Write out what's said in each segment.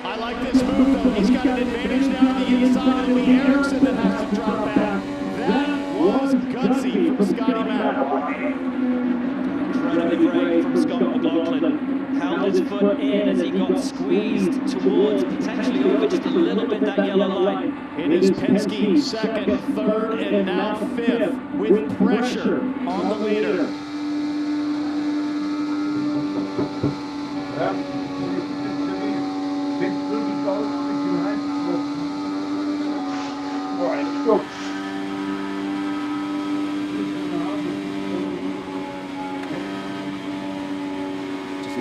I like this move, though. He's got an advantage now to the inside. It'll be Erickson that has to drop back. That was gutsy from Scotty Mack. Incredibly brave from Scott McLaughlin. Held his foot in as he got squeezed towards, potentially over just a little bit that yellow line. It is Penske second, third, and now fifth with pressure on the leader. All right, let's go.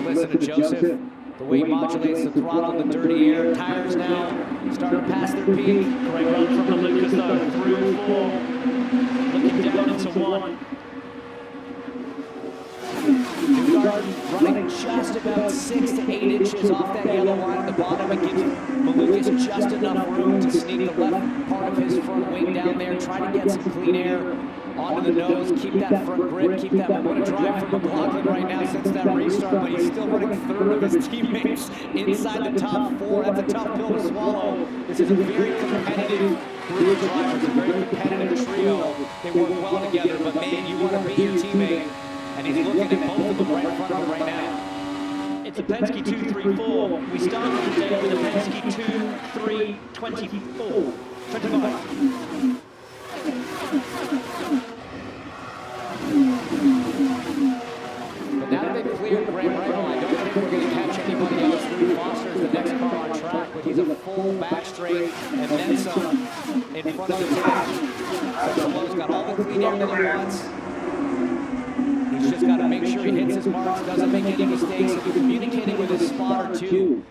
Listen to Joseph, the way he modulates the throttle in the dirty air. Tires now starting to pass their peak. Great run from the Lucas, though. Through four. Looking down into one. Newgarden running just about 6 to 8 inches off that yellow line at the bottom. It gives Malukas just enough room to sneak the left part of his front wing down there, try to get some clean air onto the nose, keep that front grip, keep that momentum drive from McLaughlin right now since that restart, but he's still running third of his teammates inside the top 4. That's a tough pill to swallow. This is a very competitive group of drivers, a very competitive trio. They work well together, but man, you want to be your teammate, and he's looking at both of them right in front of him right now. It's a Penske 2-3-4. We start the day with a Penske 2-3-24. 25. But now that they've cleared Graham Rahal, I don't think we're going to catch anybody else. Louis Foster is the next car on track, but he's a full back straight and then some in front of the tank. So Lowe's got all the clean air that he wants. He's just got to make sure he hits his marks, doesn't make any mistakes. He'll be communicating with his spotter too.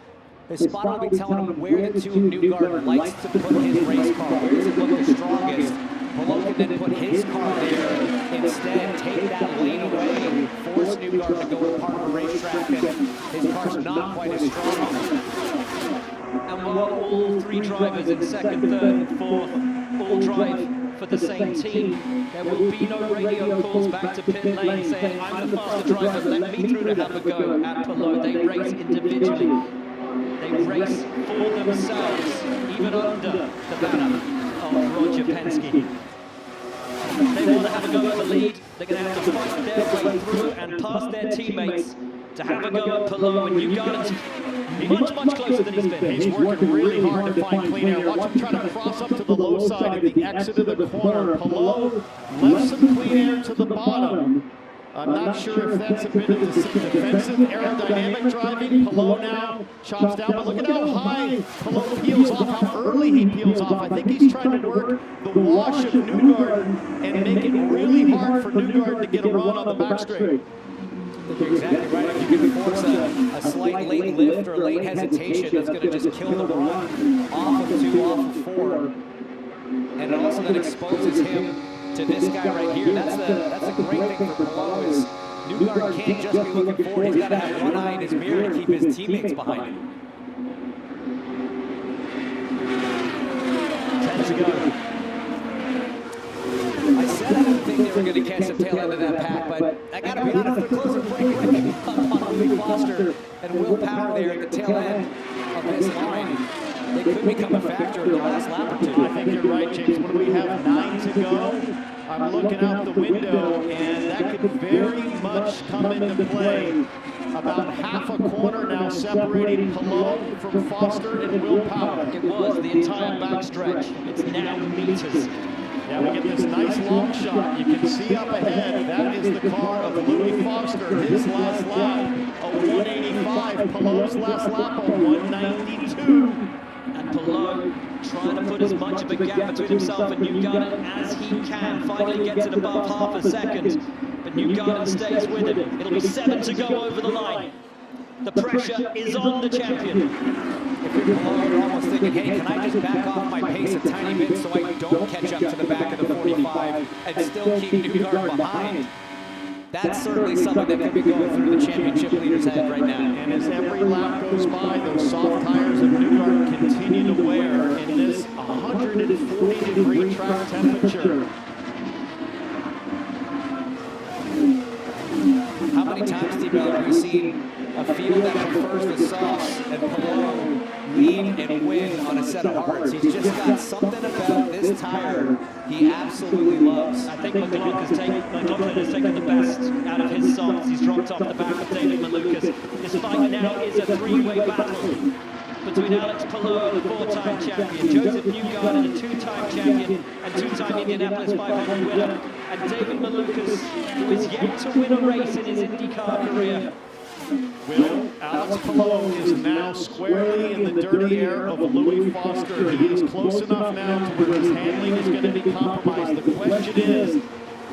His spotter will be telling him where the two of Newgarden likes to put his race car. Where does it look the strongest? Malone can then put his car there instead, take that lane away, force Newgarden to go to part of the racetrack, and his car's not quite as strong. And while all three drivers in second, third, and fourth all drive for the same team, there will be no radio calls back to pit lane saying, I'm the faster driver, let me through to have a go at Palou. They race individually. They race for themselves, even under the banner of Roger Penske. They want to have a go at the lead. They're going to have to fight their way through and past their teammates to have a go at Palou. And Newgarden's much closer than he's been. He's working really hard to find clean air. Watch him try to cross up to the low side at the exit of the corner. Palou left some clean air to the bottom. I'm not sure if that's a bit of defensive aerodynamic driving. Palou now chops down, but look at how high Palou peels off, how early he peels off. I think he's trying to work the wash of Newgarden and make it really hard for Newgarden to get a run on the back straight. You're exactly right. If you can force a slight late lift or late hesitation, that's going to just kill the run off of 2, off of 4. And it also then exposes him to this guy right here. That's a great thing for Palou is Newgarden can't just be looking forward. He's got to have one eye in his mirror to keep his teammates behind him. 10 to go. I said I didn't think they were going to catch the tail end of that pack, but I got to be honest, they're close to breaking on Louis Foster and Will Power there at the tail end of this line. They could become a factor in the last lap or two. I think you're right, James. What do we have, 9 to go? I'm looking out the window, and that could very much come into play. About half a corner now separating Palou from Foster and Will Power. It was the entire backstretch. It's now meters. Now we get this nice long shot. You can see up ahead, that is the car of Louis Foster, his last lap, a 185. Palou's last lap, a 192. And Palou trying to put as much of a gap between himself and Newgarden as he can. Finally gets it above half a second, but Newgarden stays with him. It'll be 7 to go over the line. The pressure is on the champion. If you're Palou, you're almost thinking, hey, can I just back off my pace a tiny bit so I don't catch up to the back of the 45 and still keep Newgarden behind? That's certainly something that could be going through the championship leader's head right now. And as every lap goes by, those soft tires of Newgarden continue to wear in this 140-degree track temperature. How many times, Steve Miller, have we seen a field that prefers the softs and Palou lead and win on a set of hearts. He's just got something about this tire he absolutely loves. I think McLaughlin has taken the best out of his softs. He's dropped off the back of David Malukas. This fight now is a three-way battle between Alex Palou, the four-time champion, Joseph Newgarden, a two-time champion and two-time Indianapolis 500 winner, and David Malukas, who is yet to win a race in his IndyCar career. Will Alex Palou is now squarely in the dirty air of Louis Foster. He is close enough now to where his handling is going to be compromised. The question is,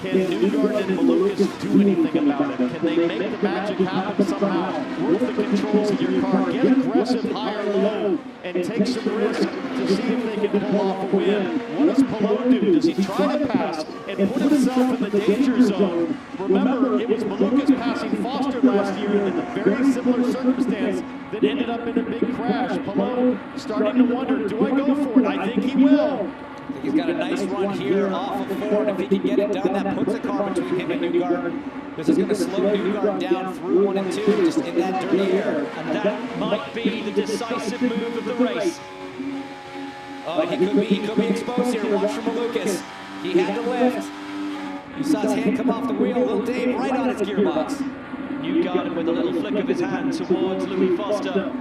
can Newgarden and Malukas do anything about it? Can they make the magic happen somehow? Work the controls of your car, get aggressive high or low, and take some risk to see if they can pull off a win. What does Palou do? Does he try to pass and put himself in the danger zone? Remember, it was Malukas passing Foster last year in a very similar circumstance that ended up in a big crash. Palou starting to wonder, do I go for it? I think he will. He's got a nice run here off of Ford. If he can get it done, that puts the car between him and Newgarden. This is going to slow Newgarden down through 1 and 2, just in that dirty air. And that might be the decisive move of the race. Oh, he could be exposed here. Watch for Malukas. He had to lift. You saw his hand come off the wheel. Little Dave right on his gearbox. Newgarden with a little flick of his hand towards Louis Foster.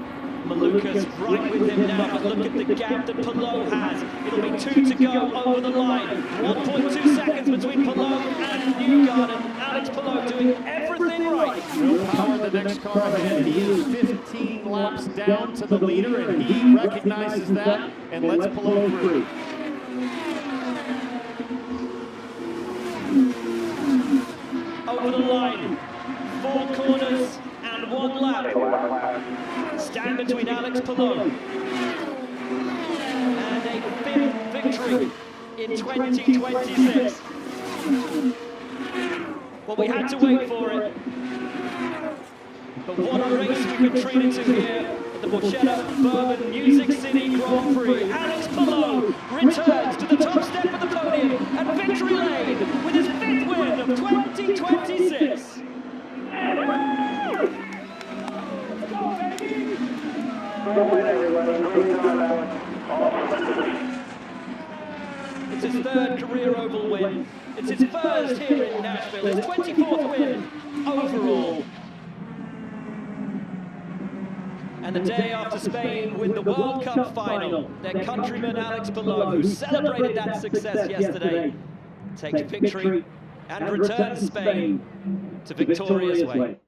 Malukas right with him now, but look at the gap that Palou has. It'll be 2 to go over the line. 1.2 seconds between Palou and Newgarden. Alex Palou doing everything right. Will Power, the next car ahead. He is 15 laps down to the leader, and he recognizes that and lets Palou through. Over the line. 4 corners and 1 lap. Stand between Alex Palou and a 5th victory in 2026. Well, we had to wait for it. But what a race we've been treated to here at the Borchetta Bourbon Music City Grand Prix. Alex Palou returns to the top step of the podium at victory lane with his 5th win of 2026. It's his 3rd career oval win. It's his 1st here in Nashville, his 24th win overall. And the day after Spain win the World Cup final, their countryman Alex Palou, who celebrated that success yesterday, takes victory and returns Spain to victorious way.